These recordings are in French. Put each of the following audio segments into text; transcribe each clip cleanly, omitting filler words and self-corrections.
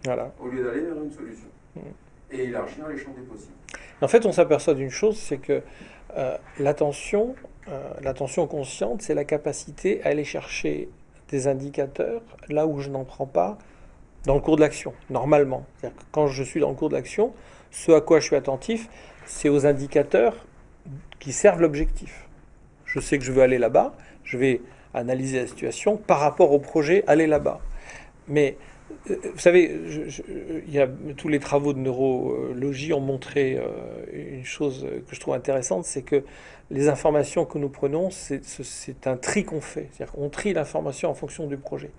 Voilà. au lieu d'aller vers une solution. Et élargir les champs des possibles. En fait, on s'aperçoit d'une chose, c'est que l'attention, l'attention consciente, c'est la capacité à aller chercher des indicateurs là où je n'en prends pas dans le cours de l'action, normalement. C'est-à-dire que quand je suis dans le cours de l'action, ce à quoi je suis attentif, c'est aux indicateurs qui servent l'objectif. Je sais que je veux aller là-bas, je vais analyser la situation par rapport au projet aller là-bas. Mais vous savez, il y a, tous les travaux de neurologie ont montré une chose que je trouve intéressante, c'est que les informations que nous prenons, c'est un tri qu'on fait. C'est-à-dire qu'on trie l'information en fonction du projet.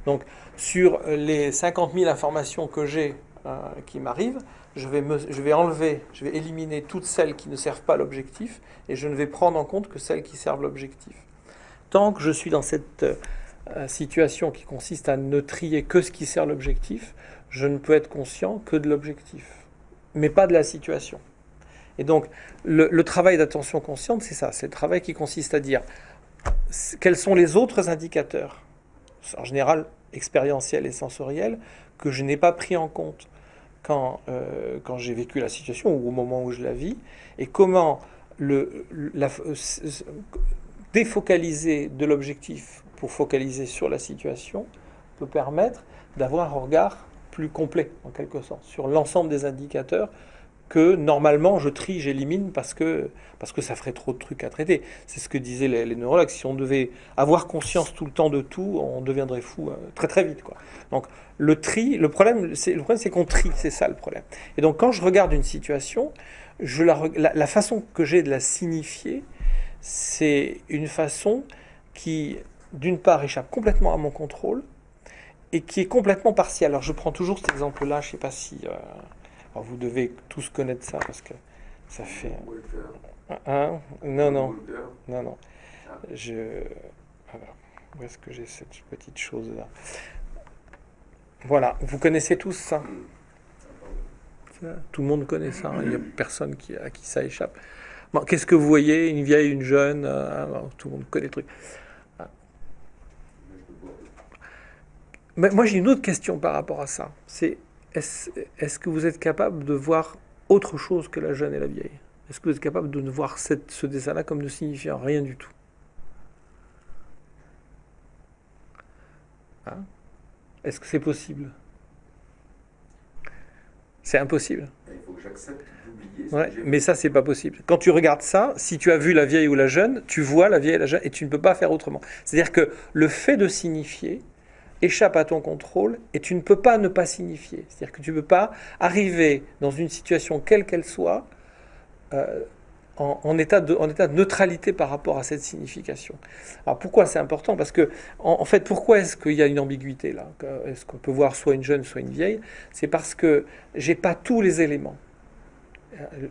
Donc, sur les 50 000 informations que j'ai qui m'arrivent, je vais enlever, je vais éliminer toutes celles qui ne servent pas l'objectif et je ne vais prendre en compte que celles qui servent l'objectif. Tant que je suis dans cette situation qui consiste à ne trier que ce qui sert l'objectif, je ne peux être conscient que de l'objectif, mais pas de la situation. Et donc, le travail d'attention consciente, c'est ça, c'est le travail qui consiste à dire quels sont les autres indicateurs, en général expérientiels et sensoriels, que je n'ai pas pris en compte quand j'ai vécu la situation ou au moment où je la vis, et comment défocaliser de l'objectif pour focaliser sur la situation peut permettre d'avoir un regard plus complet, en quelque sorte, sur l'ensemble des indicateurs que normalement je trie, j'élimine parce que ça ferait trop de trucs à traiter. C'est ce que disaient les neurologues. Si on devait avoir conscience tout le temps de tout, on deviendrait fou très très vite, quoi. Donc le tri, le problème c'est qu'on trie, c'est ça le problème. Et donc quand je regarde une situation, la façon que j'ai de la signifier, c'est une façon qui, d'une part, échappe complètement à mon contrôle et qui est complètement partielle. Alors, je prends toujours cet exemple-là, je ne sais pas si... alors, vous devez tous connaître ça parce que ça fait... Walter. Hein? Non, non, Walter. non, non. Ah, Je... Alors, où est-ce que j'ai cette petite chose-là? Voilà, vous connaissez tous ça. Tout le monde connaît ça, hein. Il n'y a personne à qui ça échappe. Bon, qu'est-ce que vous voyez? Une vieille, une jeune? Bon, tout le monde connaît le truc. mais je peux boire. Mais moi, j'ai une autre question par rapport à ça. C'est est-ce que vous êtes capable de voir autre chose que la jeune et la vieille? Est-ce que vous êtes capable de ne voir ce dessin-là comme ne signifiant rien du tout? Hein? Est-ce que c'est possible? C'est impossible. Il faut que j'accepte d'oublier ce Ouais, que j'ai mais vu. ça, c'est pas possible. Quand tu regardes ça, si tu as vu la vieille ou la jeune, tu vois la vieille et la jeune et tu ne peux pas faire autrement. C'est-à-dire que le fait de signifier échappe à ton contrôle et tu ne peux pas ne pas signifier. C'est-à-dire que tu ne peux pas arriver dans une situation quelle qu'elle soit euh, en état de neutralité par rapport à cette signification. Alors pourquoi c'est important? Parce que, en fait, pourquoi est-ce qu'il y a une ambiguïté là? Est-ce qu'on peut voir soit une jeune, soit une vieille? C'est parce que j'ai pas tous les éléments.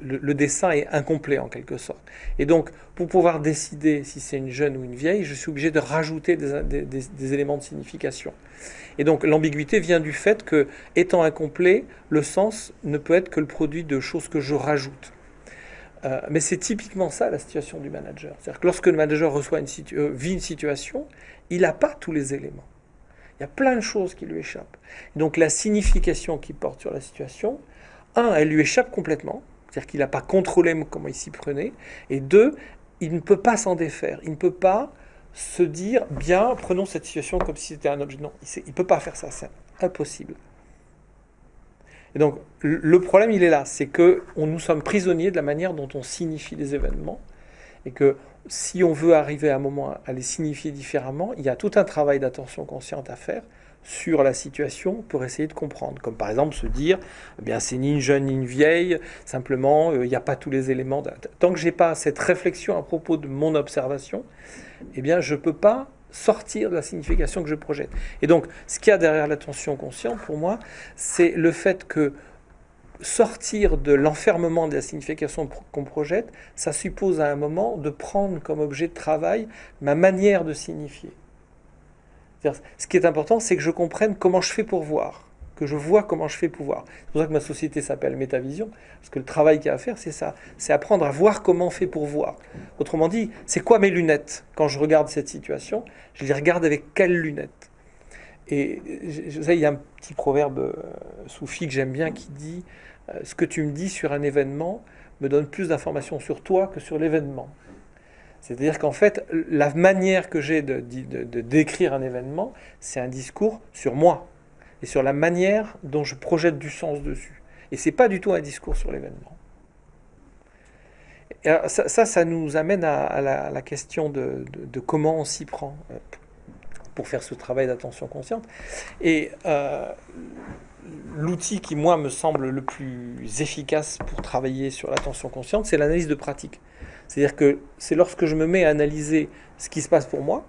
Le dessin est incomplet en quelque sorte. Et donc, pour pouvoir décider si c'est une jeune ou une vieille, je suis obligé de rajouter des éléments de signification. Et donc, l'ambiguïté vient du fait que, étant incomplet, le sens ne peut être que le produit de choses que je rajoute. Mais c'est typiquement ça la situation du manager. C'est-à-dire que lorsque le manager vit une situation, il n'a pas tous les éléments. Il y a plein de choses qui lui échappent. Et donc la signification qu'il porte sur la situation, un, elle lui échappe complètement, c'est-à-dire qu'il n'a pas contrôlé comment il s'y prenait, et deux, il ne peut pas s'en défaire. Il ne peut pas se dire, bien, prenons cette situation comme si c'était un objet. Non, il ne peut pas faire ça, c'est impossible. Et donc, le problème, il est là, c'est que nous sommes prisonniers de la manière dont on signifie les événements, et que si on veut arriver à un moment à les signifier différemment, il y a tout un travail d'attention consciente à faire sur la situation pour essayer de comprendre. Comme par exemple se dire, eh bien c'est ni une jeune ni une vieille, simplement il n'y a pas tous les éléments. Tant que j'ai pas cette réflexion à propos de mon observation, eh bien je ne peux pas sortir de la signification que je projette. Et donc, ce qu'il y a derrière l'attention consciente, pour moi, c'est le fait que sortir de l'enfermement de la signification qu'on projette, ça suppose à un moment de prendre comme objet de travail ma manière de signifier. Ce qui est important, c'est que je comprenne comment je fais pour voir, que je vois comment je fais pour voir. C'est pour ça que ma société s'appelle Métavision, parce que le travail qu'il y a à faire, c'est ça, c'est apprendre à voir comment on fait pour voir. Autrement dit, c'est quoi mes lunettes? Quand je regarde cette situation, je les regarde avec quelles lunettes? Et je sais, il y a un petit proverbe soufi que j'aime bien qui dit ce que tu me dis sur un événement me donne plus d'informations sur toi que sur l'événement. C'est-à-dire qu'en fait, la manière que j'ai de décrire un événement, c'est un discours sur moi et sur la manière dont je projette du sens dessus. Et c'est pas du tout un discours sur l'événement. Et alors, ça nous amène à la question de comment on s'y prend pour faire ce travail d'attention consciente. Et l'outil qui, moi, me semble le plus efficace pour travailler sur l'attention consciente, c'est l'analyse de pratique. C'est-à-dire que c'est lorsque je me mets à analyser ce qui se passe pour moi,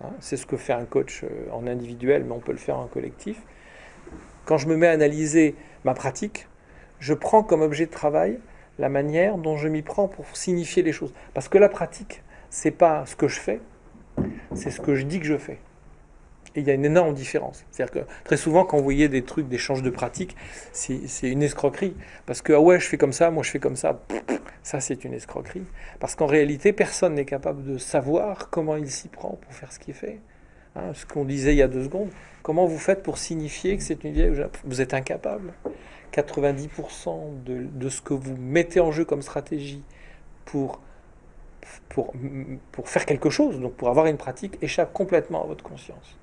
hein, c'est ce que fait un coach en individuel, mais on peut le faire en collectif. Quand je me mets à analyser ma pratique, je prends comme objet de travail la manière dont je m'y prends pour signifier les choses. Parce que la pratique, c'est pas ce que je fais, c'est ce que je dis que je fais. Et il y a une énorme différence. C'est-à-dire que très souvent, quand vous voyez des trucs, des changes de pratique, c'est une escroquerie. Parce que, ah ouais, je fais comme ça, moi je fais comme ça. Ça, c'est une escroquerie. Parce qu'en réalité, personne n'est capable de savoir comment il s'y prend pour faire ce qu'il fait. Hein, ce qu'on disait il y a 2 secondes. Comment vous faites pour signifier que c'est une vieille... Vous êtes incapable. 90% de ce que vous mettez en jeu comme stratégie pour, pour faire quelque chose, donc pour avoir une pratique, échappe complètement à votre conscience.